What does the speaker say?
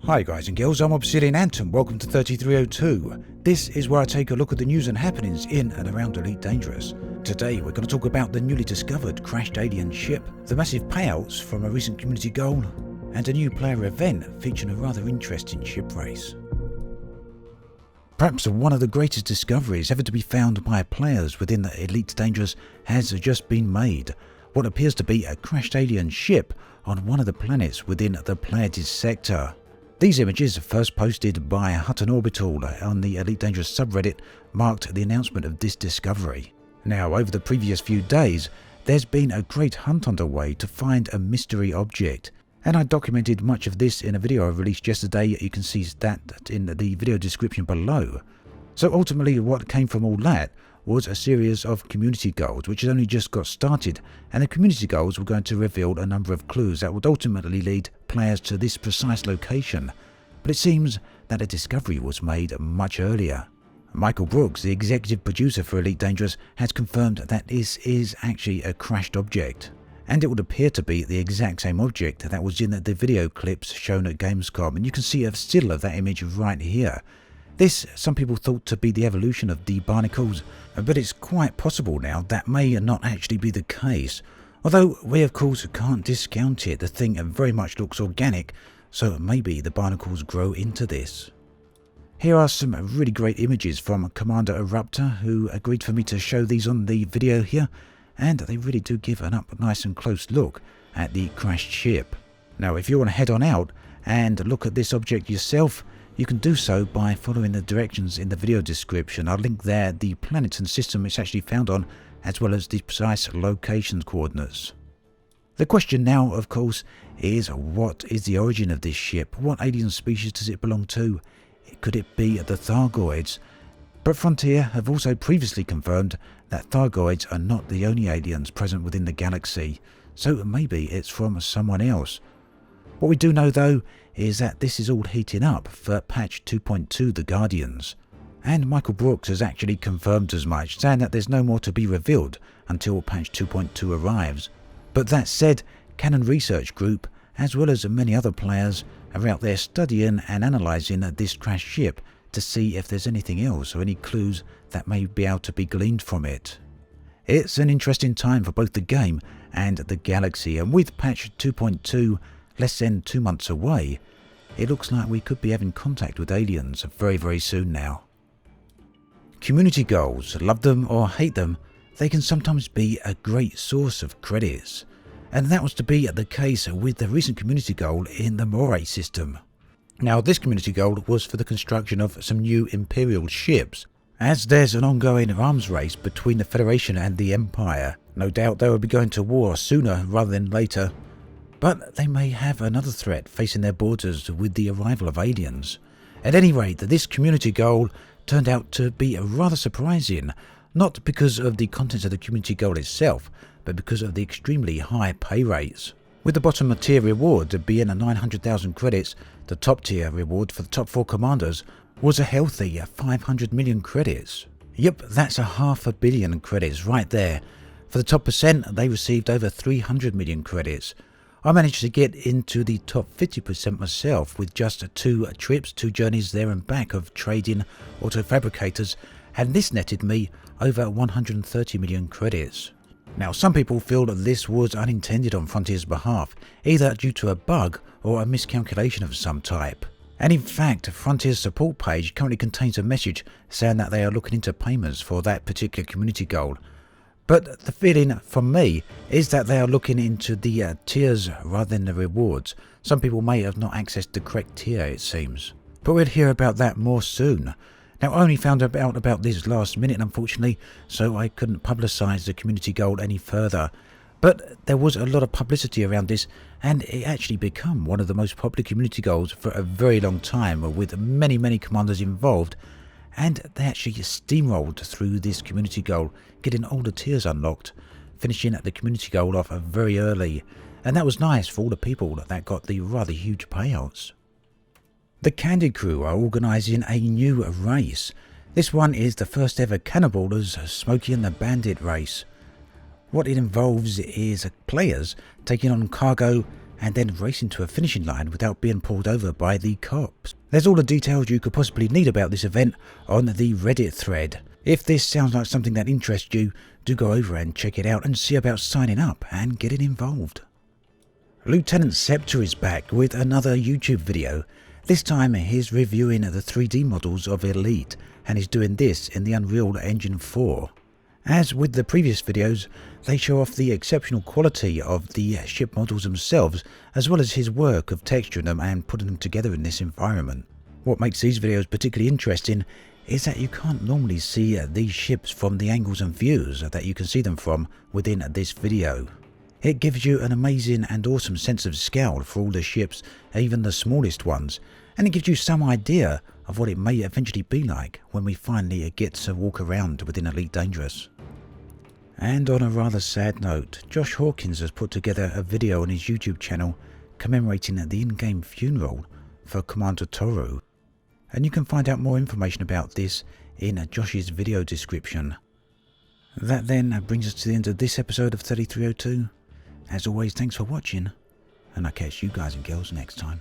Hi guys and girls, I'm Obsidian Ant and welcome to 3302. This is where I take a look at the news and happenings in and around Elite Dangerous. Today we're going to talk about the newly discovered crashed alien ship, the massive payouts from a recent community goal, and a new player event featuring a rather interesting ship race. Perhaps one of the greatest discoveries ever to be found by players within the Elite Dangerous has just been made. What appears to be a crashed alien ship on one of the planets within the Pleiades Sector. These images, first posted by HuttonOrbital on the Elite Dangerous subreddit, marked the announcement of this discovery. Now, over the previous few days, there's been a great hunt underway to find a mystery object, and I documented much of this in a video I released yesterday. You can see that in the video description below. So ultimately, what came from all that was a series of community goals, which had only just got started, and the community goals were going to reveal a number of clues that would ultimately lead players to this precise location. But it seems that a discovery was made much earlier. Michael Brooks, the executive producer for Elite Dangerous, has confirmed that this is actually a crashed object, and it would appear to be the exact same object that was in the video clips shown at Gamescom, and you can see a still of that image right here. This, some people thought to be the evolution of the barnacles, but it's quite possible now that may not actually be the case. Although we of course can't discount it, the thing very much looks organic, so maybe the barnacles grow into this. Here are some really great images from Commander Eruptor, who agreed for me to show these on the video here, and they really do give an up nice and close look at the crashed ship. Now if you want to head on out and look at this object yourself, you can do so by following the directions in the video description. I'll link there the planet and system it's actually found on, as well as the precise location coordinates. The question now, of course, is what is the origin of this ship? What alien species does it belong to? Could it be the Thargoids? But Frontier have also previously confirmed that Thargoids are not the only aliens present within the galaxy, so maybe it's from someone else. What we do know though is that this is all heating up for patch 2.2 The Guardians, and Michael Brooks has actually confirmed as much, saying that there's no more to be revealed until patch 2.2 arrives. But that said, Canon Research Group, as well as many other players, are out there studying and analysing this crashed ship to see if there's anything else or any clues that may be able to be gleaned from it. It's an interesting time for both the game and the galaxy, and with patch 2.2 less than 2 months away, it looks like we could be having contact with aliens very soon now. Community goals, love them or hate them, they can sometimes be a great source of credits, and that was to be the case with the recent community goal in the Moray system. Now this community goal was for the construction of some new Imperial ships, as there's an ongoing arms race between the Federation and the Empire. No doubt they will be going to war sooner rather than later, but they may have another threat facing their borders with the arrival of aliens. At any rate, this community goal turned out to be rather surprising, not because of the contents of the community goal itself, but because of the extremely high pay rates. With the bottom tier reward being 900,000 credits, the top tier reward for the top 4 commanders was a healthy 500 million credits. Yep, that's a $500 million credits right there. For the top percent, they received over 300 million credits. I managed to get into the top 50% myself with just 2 trips, 2 journeys there and back of trading auto fabricators, and this netted me over 130 million credits. Now some people feel that this was unintended on Frontier's behalf, either due to a bug or a miscalculation of some type. And in fact, Frontier's support page currently contains a message saying that they are looking into payments for that particular community goal. But the feeling from me is that they are looking into the tiers rather than the rewards. Some people may have not accessed the correct tier, it seems. But we'll hear about that more soon. Now I only found out about this last minute unfortunately, so I couldn't publicise the community goal any further. But there was a lot of publicity around this, and it actually became one of the most popular community goals for a very long time, with many commanders involved. And they actually steamrolled through this community goal, getting all the tiers unlocked, finishing the community goal off very early, and that was nice for all the people that got the rather huge payouts. The Candid crew are organising a new race. This one is the first ever Cannibals Smokey and the Bandit race. What it involves is players taking on cargo and then racing to a finishing line without being pulled over by the cops. There's all the details you could possibly need about this event on the Reddit thread. If this sounds like something that interests you, do go over and check it out and see about signing up and getting involved. Lieutenant Scepter is back with another YouTube video. This time he's reviewing the 3D models of Elite, and he's doing this in the Unreal Engine 4. As with the previous videos, they show off the exceptional quality of the ship models themselves, as well as his work of texturing them and putting them together in this environment. What makes these videos particularly interesting is that you can't normally see these ships from the angles and views that you can see them from within this video. It gives you an amazing and awesome sense of scale for all the ships, even the smallest ones, and it gives you some idea of what it may eventually be like when we finally get to walk around within Elite Dangerous. And on a rather sad note, Josh Hawkins has put together a video on his YouTube channel commemorating the in-game funeral for Commander Toru, and you can find out more information about this in Josh's video description. That then brings us to the end of this episode of 3302. As always, thanks for watching, and I'll catch you guys and girls next time.